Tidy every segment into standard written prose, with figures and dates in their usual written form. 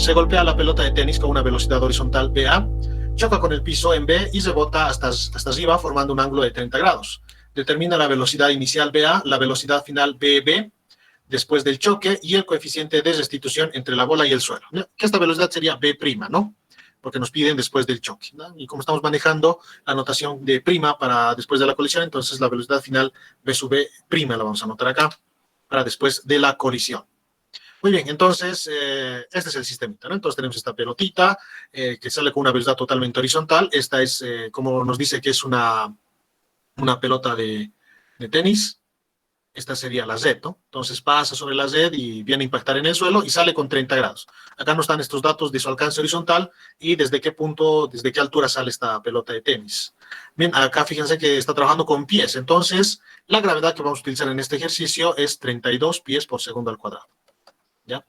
se golpea la pelota de tenis con una velocidad horizontal BA, choca con el piso en B y rebota hasta arriba formando un ángulo de 30 grados. Determina la velocidad inicial BA, la velocidad final BB, después del choque y el coeficiente de restitución entre la bola y el suelo. Que esta velocidad sería B', ¿no? Porque nos piden después del choque, ¿no? Y como estamos manejando la notación de prima para después de la colisión, entonces la velocidad final B sub B' la vamos a anotar acá para después de la colisión. Muy bien, entonces este es el sistemita, ¿no? Entonces tenemos esta pelotita que sale con una velocidad totalmente horizontal. Esta es, como nos dice que es una pelota de tenis. Esta sería la Z, ¿no? Entonces pasa sobre la Z y viene a impactar en el suelo y sale con 30 grados. Acá nos están estos datos de su alcance horizontal y desde qué punto, desde qué altura sale esta pelota de tenis. Bien, acá fíjense que está trabajando con pies. Entonces, la gravedad que vamos a utilizar en este ejercicio es 32 pies por segundo al cuadrado. ¿Ya?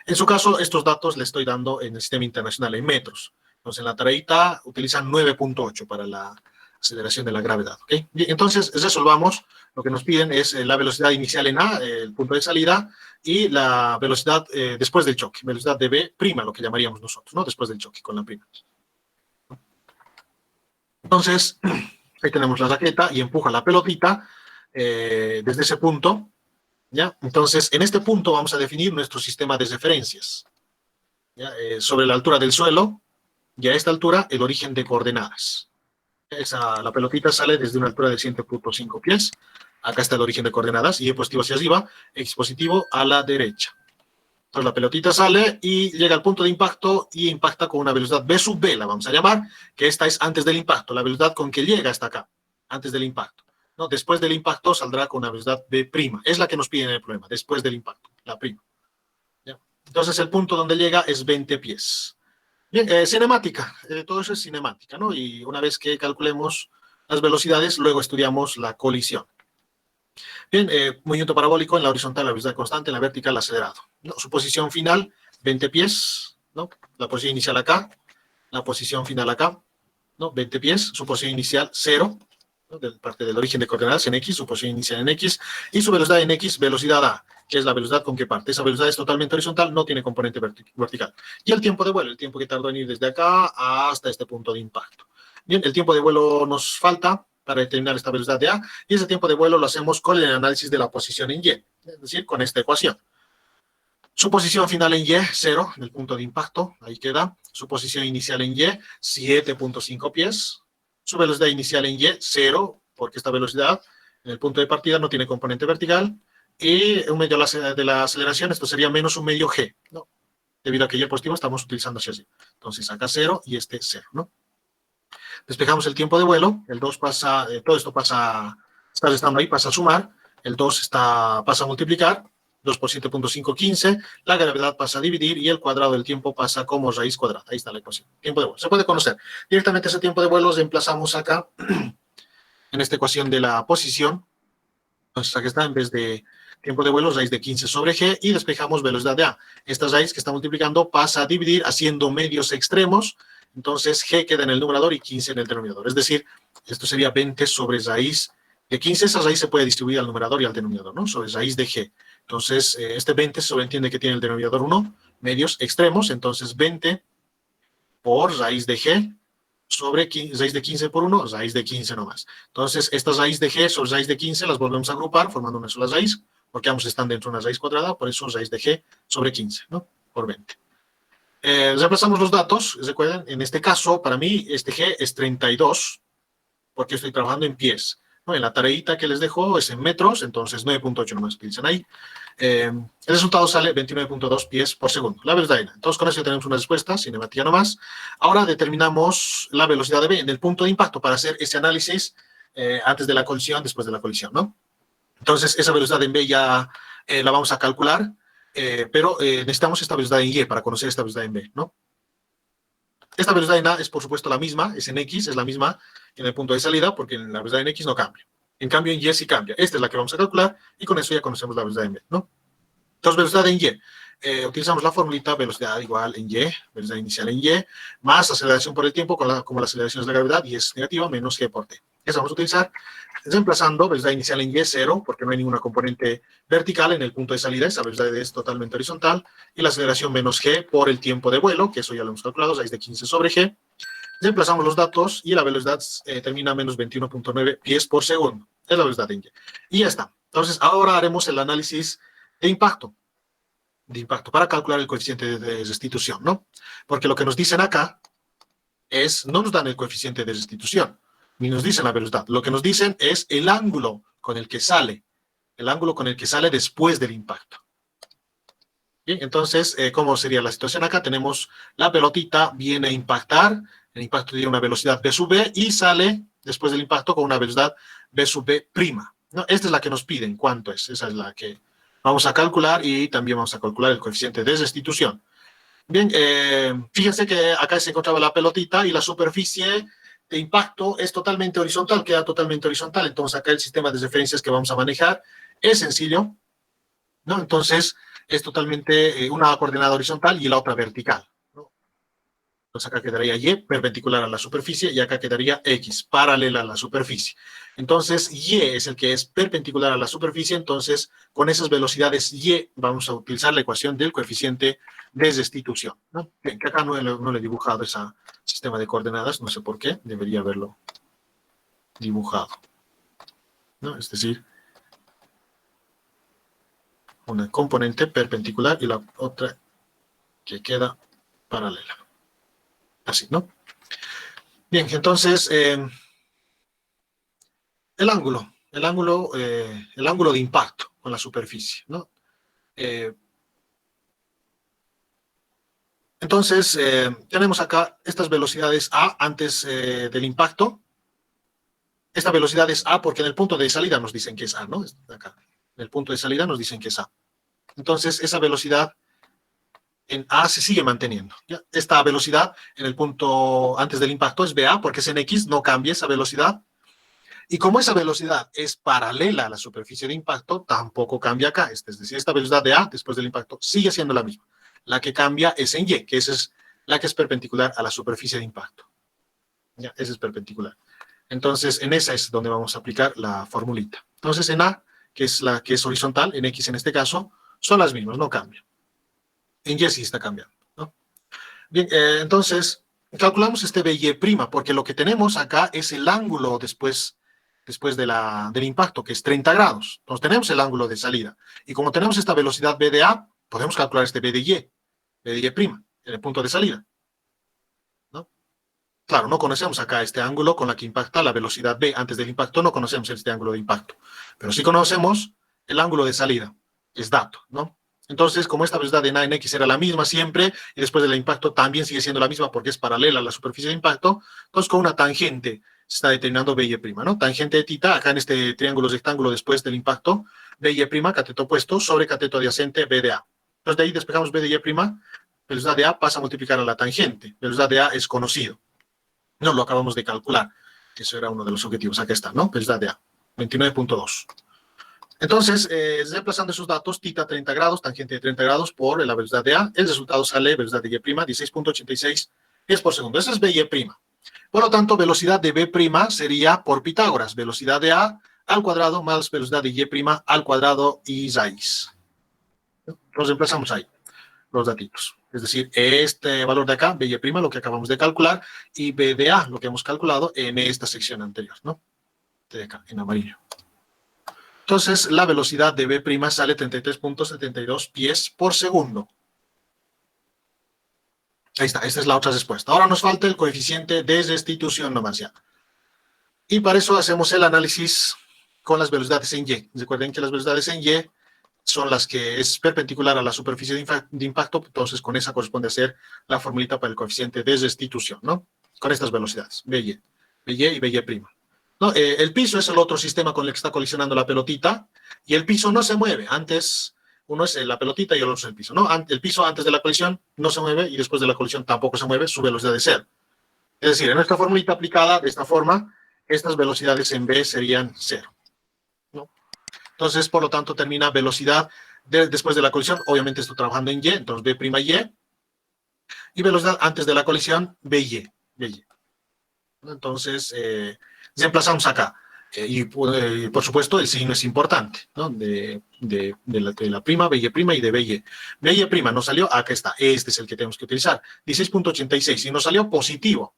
En su caso, estos datos le estoy dando en el sistema internacional en metros. Entonces, en la tareita utilizan 9.8 para la aceleración de la gravedad. ¿Okay? Bien, entonces, resolvamos. Lo que nos piden es la velocidad inicial en A, el punto de salida, y la velocidad después del choque, velocidad de B', lo que llamaríamos nosotros, ¿no? Después del choque con la prima. Entonces, ahí tenemos la raqueta y empuja la pelotita desde ese punto, ¿ya? Entonces, en este punto vamos a definir nuestro sistema de referencias, ¿ya? Sobre la altura del suelo y a esta altura el origen de coordenadas. La pelotita sale desde una altura de 100.5 pies. Acá está el origen de coordenadas, y positivo hacia arriba, x positivo a la derecha. Entonces la pelotita sale y llega al punto de impacto y impacta con una velocidad B sub B, la vamos a llamar, que esta es antes del impacto, la velocidad con que llega hasta acá, antes del impacto. ¿No? Después del impacto saldrá con una velocidad B', es la que nos piden en el problema, después del impacto, la prima. ¿Ya? Entonces el punto donde llega es 20 pies. Bien, cinemática, todo eso es cinemática, ¿no? Y una vez que calculemos las velocidades, luego estudiamos la colisión. Bien, movimiento parabólico en la horizontal, la velocidad constante, en la vertical, acelerado. ¿No? Su posición final, 20 pies, ¿no? La posición inicial acá, la posición final acá, ¿no? 20 pies, su posición inicial, 0, ¿no? De parte del origen de coordenadas en X, su posición inicial en X, y su velocidad en X, velocidad A, que es la velocidad con que parte. Esa velocidad es totalmente horizontal, no tiene componente vertical. Y el tiempo de vuelo, el tiempo que tardó en ir desde acá hasta este punto de impacto. Bien, el tiempo de vuelo nos falta para determinar esta velocidad de A, y ese tiempo de vuelo lo hacemos con el análisis de la posición en Y, es decir, con esta ecuación. Su posición final en Y, 0, en el punto de impacto, ahí queda. Su posición inicial en Y, 7.5 pies. Su velocidad inicial en Y, 0, porque esta velocidad en el punto de partida no tiene componente vertical. Y un medio de la aceleración, esto sería menos un medio G, ¿no? Debido a que Y positivo estamos utilizando así. Entonces acá 0 y este 0, ¿no? Despejamos el tiempo de vuelo, el 2 pasa, todo esto pasa, está restando ahí, pasa a sumar, el 2 pasa a multiplicar, 2 por 7.5, 15, la gravedad pasa a dividir y el cuadrado del tiempo pasa como raíz cuadrada. Ahí está la ecuación, tiempo de vuelo. Se puede conocer. Directamente ese tiempo de vuelo lo reemplazamos acá, en esta ecuación de la posición. Entonces aquí está, en vez de tiempo de vuelo, raíz de 15 sobre G, y despejamos velocidad de A. Esta raíz que está multiplicando pasa a dividir haciendo medios extremos. Entonces G queda en el numerador y 15 en el denominador. Es decir, esto sería 20 sobre raíz de 15. Esa raíz se puede distribuir al numerador y al denominador, ¿no? Sobre raíz de G. Entonces, este 20 se sobreentiende que tiene el denominador 1, medios extremos. Entonces, 20 por raíz de G sobre raíz de 15 por 1, raíz de 15 nomás. Entonces, estas raíz de G sobre raíz de 15 las volvemos a agrupar formando una sola raíz, porque ambos están dentro de una raíz cuadrada, por eso raíz de G sobre 15, ¿no? Por 20. Reemplazamos los datos, recuerden, en este caso, para mí, este G es 32, porque estoy trabajando en pies, ¿no? En la tareita que les dejo es en metros, entonces 9.8 nomás utilizan ahí. El resultado sale 29.2 pies por segundo, la velocidad de A. Entonces, con eso ya tenemos una respuesta, cinemática nomás. Ahora determinamos la velocidad de B en el punto de impacto para hacer ese análisis antes de la colisión, después de la colisión, ¿no? Entonces, esa velocidad en B ya la vamos a calcular, pero necesitamos esta velocidad en Y para conocer esta velocidad en B, ¿no? Esta velocidad en A es, por supuesto, la misma, es en X, es la misma en el punto de salida, porque la velocidad en X no cambia. En cambio, en Y sí cambia. Esta es la que vamos a calcular, y con eso ya conocemos la velocidad en B, ¿no? Entonces, velocidad en Y. Utilizamos la formulita velocidad igual en Y, velocidad inicial en Y, más aceleración por el tiempo, como la aceleración es la gravedad y es negativa, menos G por T. Eso vamos a utilizar reemplazando velocidad inicial en y 0, porque no hay ninguna componente vertical en el punto de salida, esa velocidad es totalmente horizontal, y la aceleración menos g por el tiempo de vuelo, que eso ya lo hemos calculado, 6 de 15 sobre g. Reemplazamos los datos y la velocidad termina a menos 21.9 pies por segundo. Es la velocidad en y. Y ya está. Entonces, ahora haremos el análisis de impacto para calcular el coeficiente de restitución, ¿no? Porque lo que nos dicen acá es, no nos dan el coeficiente de restitución, ni nos dicen la velocidad. Lo que nos dicen es el ángulo con el que sale después del impacto. Bien, entonces, ¿cómo sería la situación acá? Tenemos la pelotita, viene a impactar, el impacto tiene una velocidad v sub b y sale después del impacto con una velocidad v sub b prima, ¿no? Esta es la que nos piden, ¿cuánto es? Esa es la que vamos a calcular y también vamos a calcular el coeficiente de restitución. Bien, fíjense que acá se encontraba la pelotita y la superficie de impacto es totalmente horizontal, queda totalmente horizontal. Entonces acá el sistema de referencias que vamos a manejar es sencillo, ¿no? Entonces es totalmente una coordenada horizontal y la otra vertical, ¿no? Entonces acá quedaría y perpendicular a la superficie y acá quedaría x paralela a la superficie. Entonces y es el que es perpendicular a la superficie, entonces con esas velocidades y vamos a utilizar la ecuación del coeficiente de restitución, ¿no? Bien, que acá no le he dibujado ese sistema de coordenadas, no sé por qué, debería haberlo dibujado, ¿no? Es decir, una componente perpendicular y la otra que queda paralela. Así, ¿no? Bien, entonces, el ángulo de impacto con la superficie, ¿no? Entonces, tenemos acá estas velocidades A antes del impacto. Esta velocidad es A porque en el punto de salida nos dicen que es A, ¿no? Acá, en el punto de salida nos dicen que es A. Entonces, esa velocidad en A se sigue manteniendo, ¿ya? Esta velocidad en el punto antes del impacto es BA porque es en X, no cambia esa velocidad. Y como esa velocidad es paralela a la superficie de impacto, tampoco cambia acá. Es decir, esta velocidad de A después del impacto sigue siendo la misma. La que cambia es en Y, que esa es la que es perpendicular a la superficie de impacto. ¿Ya? Esa es perpendicular. Entonces, en esa es donde vamos a aplicar la formulita. Entonces, en A, que es la que es horizontal, en X en este caso, son las mismas, no cambian. En Y sí está cambiando, ¿no? Bien, entonces, calculamos este BY', porque lo que tenemos acá es el ángulo después del impacto, que es 30 grados. Entonces, tenemos el ángulo de salida. Y como tenemos esta velocidad B de A, podemos calcular este B de Y', en el punto de salida, ¿no? Claro, no conocemos acá este ángulo con la que impacta la velocidad B. Antes del impacto no conocemos este ángulo de impacto. Pero sí conocemos el ángulo de salida. Es dato, ¿no? Entonces, como esta velocidad de A en X era la misma siempre, y después del impacto también sigue siendo la misma porque es paralela a la superficie de impacto, entonces con una tangente se está determinando BY', ¿no? Tangente de tita, acá en este triángulo rectángulo después del impacto, BY', cateto opuesto, sobre cateto adyacente B de A. Entonces, de ahí despejamos B de Y', velocidad de A pasa a multiplicar a la tangente. Velocidad de A es conocido. No, lo acabamos de calcular. Eso era uno de los objetivos. Acá está, ¿no? Velocidad de A, 29.2. Entonces, reemplazando esos datos, tita 30 grados, tangente de 30 grados por la velocidad de A, el resultado sale velocidad de Y', 16.86 pies por segundo. Esa es BY'. Por lo tanto, velocidad de B' sería por Pitágoras, velocidad de A al cuadrado más velocidad de Y' al cuadrado y raíz. Los reemplazamos ahí, los datitos. Es decir, este valor de acá, BY', lo que acabamos de calcular, y B de A, lo que hemos calculado en esta sección anterior, ¿no? De acá, en amarillo. Entonces, la velocidad de B' sale 33.72 pies por segundo. Ahí está, esta es la otra respuesta. Ahora nos falta el coeficiente de restitución nomás ya. Y para eso hacemos el análisis con las velocidades en Y. Recuerden que las velocidades en Y son las que es perpendicular a la superficie de impacto, entonces con esa corresponde a ser la formulita para el coeficiente de restitución, ¿no? Con estas velocidades, BY y BY'. ¿No? El piso es el otro sistema con el que está colisionando la pelotita, y el piso no se mueve. Antes, uno es la pelotita y el otro es el piso, ¿no? El piso antes de la colisión no se mueve y después de la colisión tampoco se mueve, su velocidad es cero. Es decir, en nuestra formulita aplicada de esta forma, estas velocidades en B serían cero, ¿no? Entonces, por lo tanto, termina velocidad después de la colisión. Obviamente estoy trabajando en Y, entonces B', y velocidad antes de la colisión, BY. Entonces, Reemplazamos acá. Por supuesto, el signo es importante, ¿no? De la prima, BY prima y de BY. BY prima nos salió, acá está, este es el que tenemos que utilizar, 16.86, y nos salió positivo,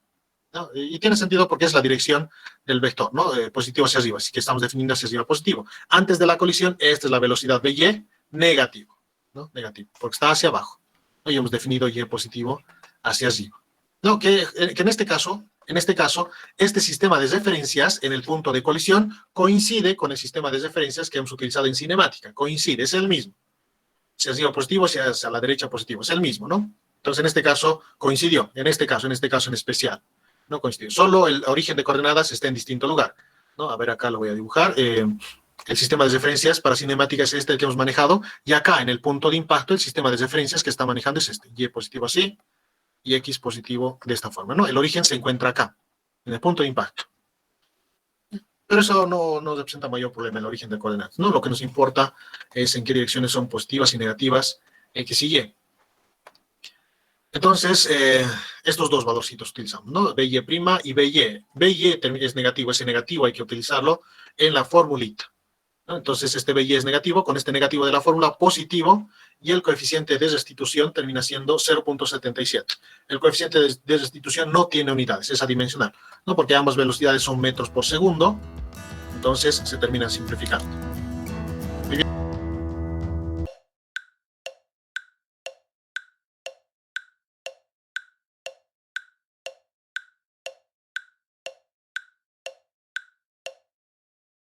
¿no? Y tiene sentido porque es la dirección del vector, ¿no? Positivo hacia arriba, así que estamos definiendo hacia arriba positivo. Antes de la colisión, esta es la velocidad BY negativo, ¿no? Negativo, porque está hacia abajo, ¿no? Y hemos definido Y positivo hacia arriba. No, que en este caso, este sistema de referencias en el punto de colisión coincide con el sistema de referencias que hemos utilizado en cinemática. Coincide, es el mismo. Si arriba positivo, si hacia la derecha positivo, es el mismo, ¿no? Entonces, en este caso, coincidió. En este caso en especial, no coincidió. Solo el origen de coordenadas está en distinto lugar, ¿no? A ver, acá lo voy a dibujar. El sistema de referencias para cinemática es este el que hemos manejado. Y acá, en el punto de impacto, el sistema de referencias que está manejando es este. Y positivo así, y X positivo de esta forma, ¿no? El origen se encuentra acá, en el punto de impacto. Pero eso no representa mayor problema, el origen de coordenadas, ¿no? Lo que nos importa es en qué direcciones son positivas y negativas X y Y. Entonces, estos dos valorcitos utilizamos, ¿no? BY' y BY. BY es negativo, ese negativo hay que utilizarlo en la formulita, ¿no? Entonces, este BY es negativo, con este negativo de la fórmula positivo, y el coeficiente de restitución termina siendo 0.77. El coeficiente de restitución no tiene unidades, es adimensional, ¿no? Porque ambas velocidades son metros por segundo, entonces se terminan simplificando. Muy bien.